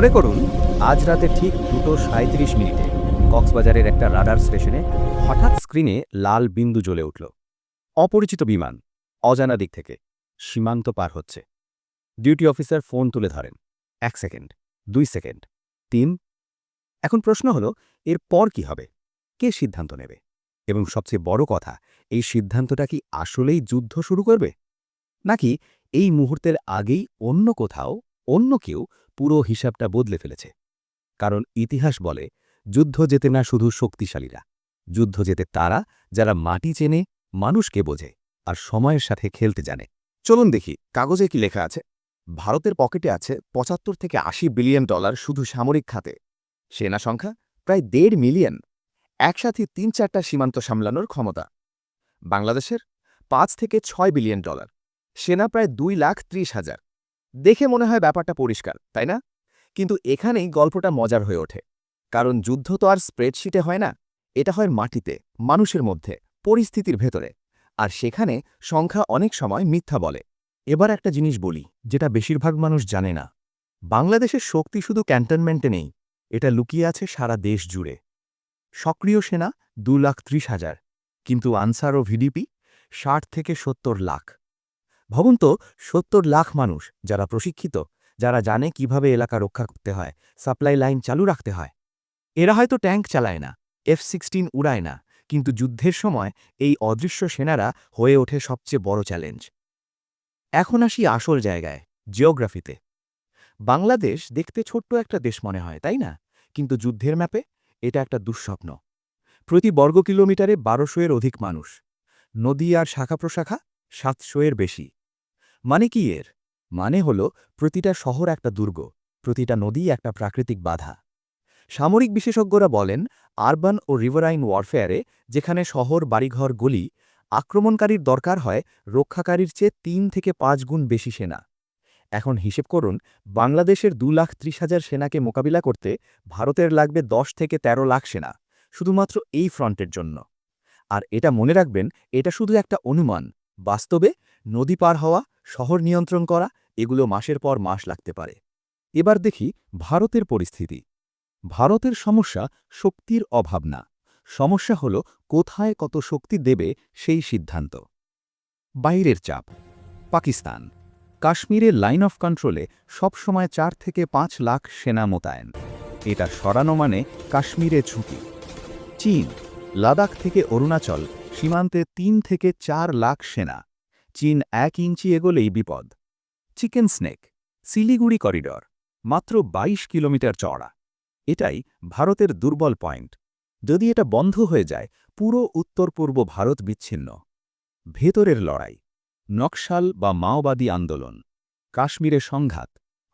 মনে করুন আজ রাতে ঠিক 2:37 কক্সবাজারের একটা রাডার স্টেশনে হঠাৎ স্ক্রিনে লাল বিন্দু জ্বলে উঠল। অপরিচিত বিমান, অজানা দিক থেকে সীমান্ত পার হচ্ছে। ডিউটি অফিসার ফোন তুলে ধরেন। 1 সেকেন্ড, 2 সেকেন্ড, 3। এখন প্রশ্ন হলো, এর পর কি হবে? কে সিদ্ধান্ত নেবে? এবং সবচেয়ে বড় কথা, এই সিদ্ধান্তটা কি আসলেই যুদ্ধ শুরু করবে, নাকি এই মুহূর্তের আগেই অন্য কোথাও অন্য কেউ পুরো হিসাবটা বদলে ফেলেছে? কারণ ইতিহাস বলে, যুদ্ধ জেতে না শুধু শক্তিশালীরা, যুদ্ধ জেতে তারা যারা মাটি চেনে, মানুষকে বোঝে আর সময়ের সাথে খেলতে জানে। চলুন দেখি কাগজে কি লেখা আছে। ভারতের পকেটে আছে 75 থেকে 80 বিলিয়ন ডলার শুধু সামরিক খাতে। সেনা সংখ্যা প্রায় 1.5 মিলিয়ন। একসাথে 3-4টা সীমান্ত সামলানোর ক্ষমতা। বাংলাদেশের 5 থেকে 6 বিলিয়ন ডলার। সেনা প্রায় 2,30,000। দেখে মনে হয় ব্যাপারটা পরিষ্কার, তাই না? কিন্তু এখানেই গল্পটা মজার হয়ে ওঠে। কারণ যুদ্ধ তো আর স্প্রেডশিটে হয় না, এটা হয় মাটিতে, মানুষের মধ্যে, পরিস্থিতির ভেতরে। আর সেখানে সংখ্যা অনেক সময় মিথ্যা বলে। এবার একটা জিনিস বলি, যেটা বেশিরভাগ মানুষ জানে না। বাংলাদেশের শক্তি শুধু ক্যান্টনমেন্টে নেই, এটা লুকিয়ে আছে সারা দেশ জুড়ে। সক্রিয় সেনা 2,30,000, কিন্তু আনসার ও ভিডিপি 60 থেকে 70 লাখ। ভাবুন তো, 70 লাখ মানুষ যারা প্রশিক্ষিত, যারা জানে কিভাবে এলাকা রক্ষা করতে হয়, সাপ্লাই লাইন চালু রাখতে হয়। এরা হয়তো ট্যাঙ্ক চালায় না, F-16 উড়ায় না, কিন্তু যুদ্ধের সময় এই অদৃশ্য সেনারা হয়ে ওঠে সবচেয়ে বড় চ্যালেঞ্জ। এখন আসি আসল জায়গায়, জিওগ্রাফিতে। বাংলাদেশ দেখতে ছোট্ট একটা দেশ মনে হয়, তাই না? কিন্তু যুদ্ধের ম্যাপে এটা একটা দুঃস্বপ্ন। প্রতি বর্গ কিলোমিটারে 1200-এর অধিক মানুষ। নদী আর শাখা-প্রশাখা 700-এর বেশি। মানে কি এর? মানে হলো, প্রতিটা শহর একটা দুর্গ, প্রতিটা নদী একটা প্রাকৃতিক বাধা। সামরিক বিশেষজ্ঞরা বলেন, আরবান ও রিভারাইন ওয়ারফেয়ারে, যেখানে শহর, বাড়িঘর, গলি, আক্রমণকারীর দরকার হয় রক্ষাকারীর চেয়ে 3 থেকে 5 গুণ বেশি সেনা। এখন হিসেব করুন, বাংলাদেশের 2,30,000 সেনাকে মোকাবিলা করতে ভারতের লাগবে 10 থেকে 13 লাখ সেনা, শুধুমাত্র এই ফ্রন্টের জন্য। আর এটা মনে রাখবেন, এটা শুধু একটা অনুমান। বাস্তবে নদী পার হওয়া, শহর নিয়ন্ত্রণ করা, এগুলো মাসের পর মাস লাগতে পারে। এবার দেখি ভারতের পরিস্থিতি। ভারতের সমস্যা শক্তির অভাব না, সমস্যা হল কোথায় কত শক্তি দেবে সেই সিদ্ধান্ত। বাইরের চাপ। পাকিস্তান কাশ্মীরের লাইন অফ কন্ট্রোলে সবসময় 4 থেকে 5 লাখ সেনা মোতায়েন। এটা সরানো মানে কাশ্মীরে ঝুঁকি। চীন লাদাখ থেকে অরুণাচল সীমান্তে 3 থেকে 4 লাখ সেনা। চীন 1 ইঞ্চি এগোলেই বিপদ। চিকেন স্নেক শিলিগুড়ি করিডর মাত্র 22 কিলোমিটার চওড়া। এটাই ভারতের দুর্বল পয়েন্ট। যদি এটা বন্ধ হয়ে যায়, পুরো উত্তর পূর্ব ভারত বিচ্ছিন্ন। ভেতরের লড়াই। নকশাল বা মাওবাদী আন্দোলন, কাশ্মীরে সংঘাত,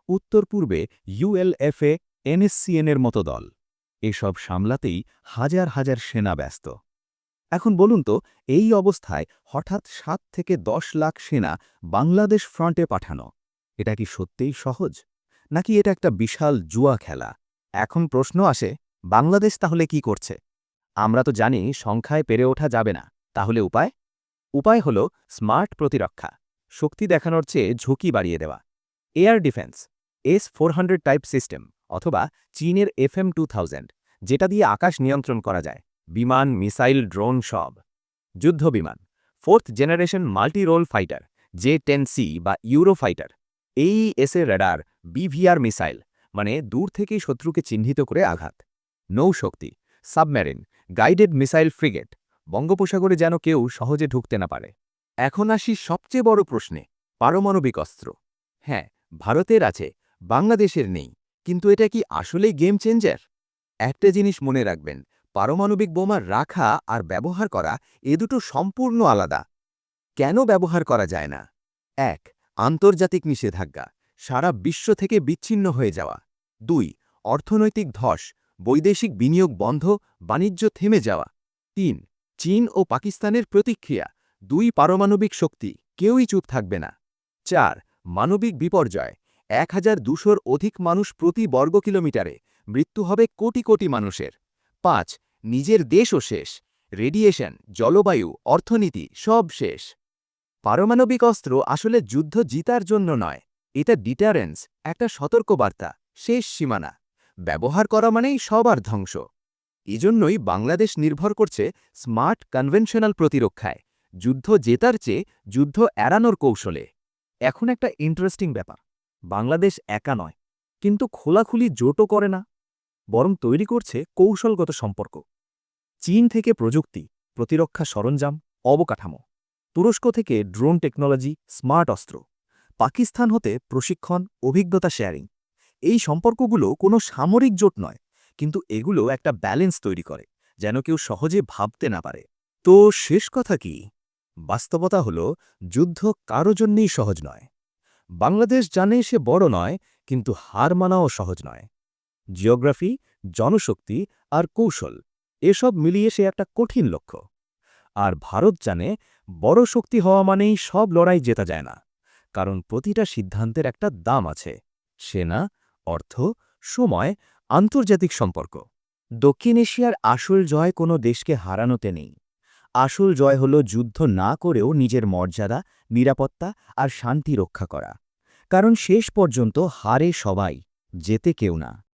উত্তর পূর্বে ULFA, NSCN-এর মতো দল। এসব সামলাতেই হাজার হাজার সেনা ব্যস্ত। এখন বলুন তো, এই অবস্থায় হঠাৎ 7 থেকে 10 লাখ সেনা বাংলাদেশ ফ্রন্টে পাঠানো, এটা কি সত্যিই সহজ, নাকি এটা একটা বিশাল জুয়া খেলা? এখন প্রশ্ন আসে, বাংলাদেশ তাহলে কি করছে? আমরা তো জানি সংখ্যায় পেরে ওঠা যাবে না। তাহলে উপায়? উপায় হল স্মার্ট প্রতিরক্ষা, শক্তি দেখানোর চেয়ে ঝুঁকি বাড়িয়ে দেওয়া। Air defence, S-400 type system, অথবা চীনের FM-2000, যেটা দিয়ে আকাশ নিয়ন্ত্রণ করা যায়, বিমান, মিসাইল, ড্রোন সব। যুদ্ধ বিমান, 4th generation multi role fighter, J-10C বা ইউরো ফাইটার। AES এর রেডার, BVR মিসাইল, মানে দূর থেকেই শত্রুকে চিহ্নিত করে আঘাত। নৌশক্তি, সাবমেরিন, গাইডেড মিসাইল ফ্রিগেট, বঙ্গোপসাগরে যেন কেউ সহজে ঢুকতে না পারে। এখন আসি সবচেয়ে বড় প্রশ্নে, পারমাণবিক অস্ত্র। হ্যাঁ, ভারতের আছে, বাংলাদেশের নেই, কিন্তু এটা কি আসলেই গেম চেঞ্জার? একটা জিনিস মনে রাখবেন, পারমাণবিক বোমা রাখা আর ব্যবহার করা, এ দুটো সম্পূর্ণ আলাদা। কেন ব্যবহার করা যায় না? 1. আন্তর্জাতিক নিষেধাজ্ঞা, সারা বিশ্ব থেকে বিচ্ছিন্ন হয়ে যাওয়া। 2. অর্থনৈতিক ধস, বৈদেশিক বিনিয়োগ বন্ধ, বাণিজ্য থেমে যাওয়া। 3. চীন ও পাকিস্তানের প্রতিক্রিয়া, 2 পারমাণবিক শক্তি, কেউই চুপ থাকবে না। 4. মানবিক বিপর্যয়, 1,200-র অধিক মানুষ প্রতি বর্গ কিলোমিটারে, মৃত্যু হবে কোটি কোটি মানুষের। 5. নিজের দেশও শেষ, রেডিয়েশন, জলবায়ু, অর্থনীতি সব শেষ। পারমাণবিক অস্ত্র আসলে যুদ্ধ জিতার জন্য নয়, এটা ডিটারেন্স, একটা সতর্কবার্তা। শেষ সীমানা ব্যবহার করা মানেই সবার ধ্বংস এজন্যই বাংলাদেশ নির্ভর করছে স্মার্ট কনভেনশনাল প্রতিরক্ষায় যুদ্ধ জেতার চেয়ে যুদ্ধ এড়ানোর কৌশলে এখন একটা ইন্টারেস্টিং ব্যাপার বাংলাদেশ একা নয় কিন্তু খোলাখুলি জোটও করে না বরং তৈরি করছে কৌশলগত সম্পর্ক চীন থেকে প্রযুক্তি প্রতিরক্ষা সরঞ্জাম অবকাঠামো তুরস্ক থেকে ড্রোন টেকনোলজি স্মার্ট অস্ত্র পাকিস্তান হতে প্রশিক্ষণ অভিজ্ঞতা শেয়ারিং এই সম্পর্কগুলো কোনো সামরিক জোট নয় কিন্তু এগুলো একটা ব্যালেন্স তৈরি করে যেন কেউ সহজে ভাবতে না পারে তো শেষ কথা কি বাস্তবতা হল যুদ্ধ কারো জন্যেই সহজ নয় বাংলাদেশ জানে সে বড় নয় কিন্তু হার মানাও সহজ নয় জিওগ্রাফি জনশক্তি আর কৌশল এসব মিলিয়ে সে একটা কঠিন লক্ষ্য আর ভারত জানে বড় শক্তি হওয়া মানেই সব লড়াই জেতা যায় না কারণ প্রতিটা সিদ্ধান্তের একটা দাম আছে সেনা অর্থ সময় আন্তর্জাতিক সম্পর্ক দক্ষিণ এশিয়ার আসল জয় কোনো দেশকে হারানোতে নেই আসল জয় হল যুদ্ধ না করেও নিজের মর্যাদা নিরাপত্তা আর শান্তি রক্ষা করা কারণ শেষ পর্যন্ত হারে সবাই জেতে কেউ না